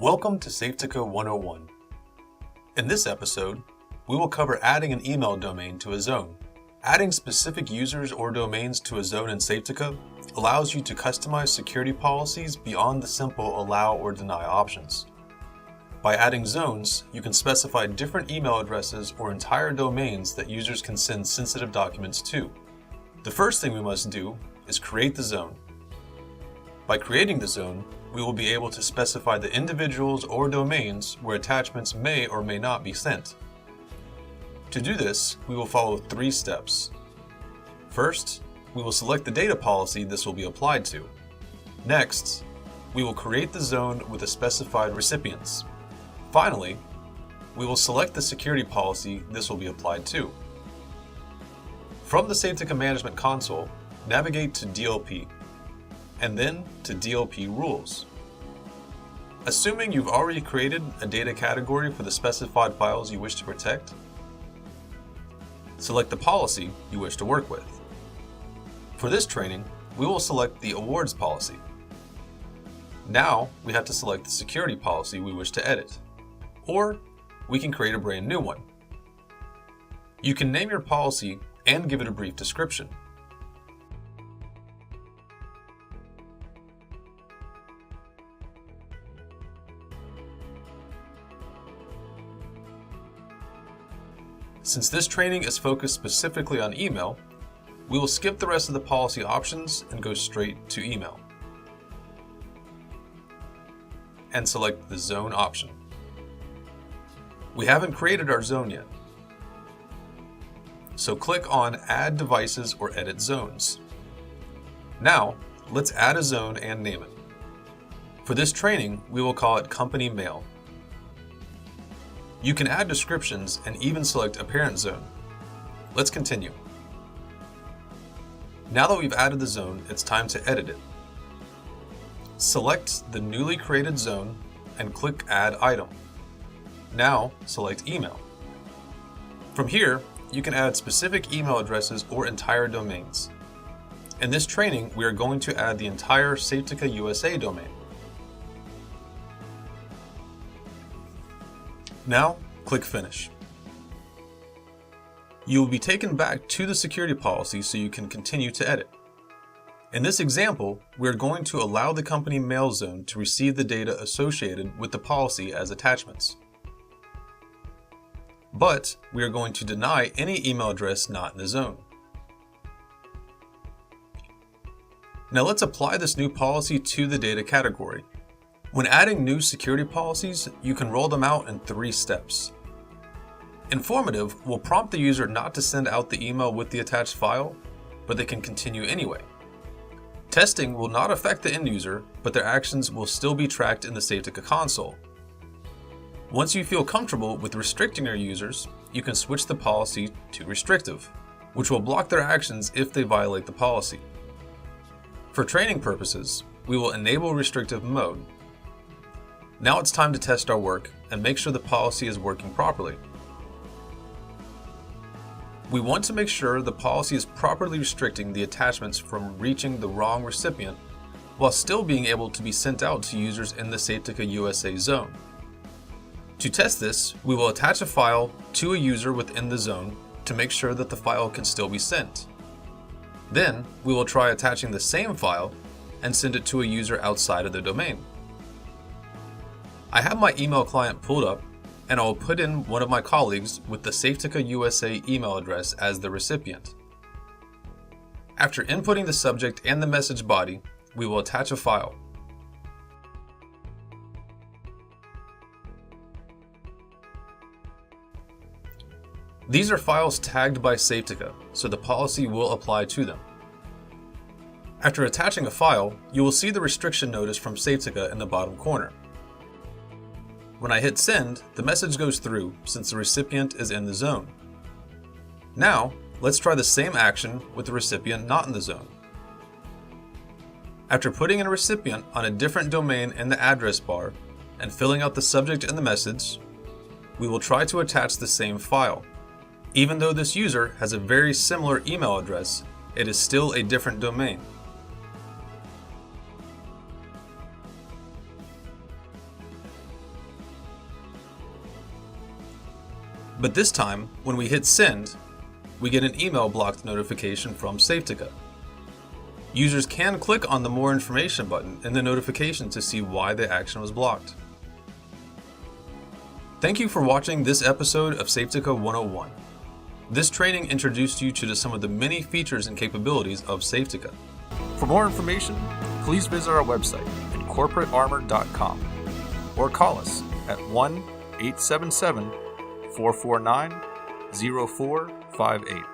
Welcome to Safetica 101. In this episode, we will cover adding an email domain to a zone. Adding specific users or domains to a zone in Safetica allows you to customize security policies beyond the simple allow or deny options. By adding zones, you can specify different email addresses or entire domains that users can send sensitive documents to. The first thing we must do is create the zone. By creating the zone, we will be able to specify the individuals or domains where attachments may or may not be sent. To do this, we will follow 3 steps. First, we will select the data policy this will be applied to. Next, we will create the zone with the specified recipients. Finally, we will select the security policy this will be applied to. From the Safetica Management Console, navigate to DLP, and then to DLP Rules. Assuming you've already created a data category for the specified files you wish to protect, select the policy you wish to work with. For this training, we will select the awards policy. Now we have to select the security policy we wish to edit, or we can create a brand new one. You can name your policy and give it a brief description. Since this training is focused specifically on email, we will skip the rest of the policy options and go straight to email. And select the zone option. We haven't created our zone yet, so click on Add Devices or Edit Zones. Now, let's add a zone and name it. For this training, we will call it Company Mail. You can add descriptions and even select a parent zone. Let's continue. Now that we've added the zone, it's time to edit it. Select the newly created zone and click Add Item. Now select Email. From here, you can add specific email addresses or entire domains. In this training, we are going to add the entire Safetica USA domain. Now, click Finish. You will be taken back to the security policy so you can continue to edit. In this example, we are going to allow the company mail zone to receive the data associated with the policy as attachments. But we are going to deny any email address not in the zone. Now let's apply this new policy to the data category. When adding new security policies, you can roll them out in 3 steps. Informative will prompt the user not to send out the email with the attached file, but they can continue anyway. Testing will not affect the end user, but their actions will still be tracked in the Safetica console. Once you feel comfortable with restricting your users, you can switch the policy to restrictive, which will block their actions if they violate the policy. For training purposes, we will enable restrictive mode. Now it's time to test our work and make sure the policy is working properly. We want to make sure the policy is properly restricting the attachments from reaching the wrong recipient while still being able to be sent out to users in the Safetica USA zone. To test this, we will attach a file to a user within the zone to make sure that the file can still be sent. Then, we will try attaching the same file and send it to a user outside of the domain. I have my email client pulled up, and I will put in one of my colleagues with the Safetica USA email address as the recipient. After inputting the subject and the message body, we will attach a file. These are files tagged by Safetica, so the policy will apply to them. After attaching a file, you will see the restriction notice from Safetica in the bottom corner. When I hit send, the message goes through since the recipient is in the zone. Now, let's try the same action with the recipient not in the zone. After putting in a recipient on a different domain in the address bar and filling out the subject and the message, we will try to attach the same file. Even though this user has a very similar email address, it is still a different domain. But this time, when we hit send, we get an email blocked notification from Safetica. Users can click on the More Information button in the notification to see why the action was blocked. Thank you for watching this episode of Safetica 101. This training introduced you to some of the many features and capabilities of Safetica. For more information, please visit our website at corporatearmor.com or call us at 1-877-449-0458.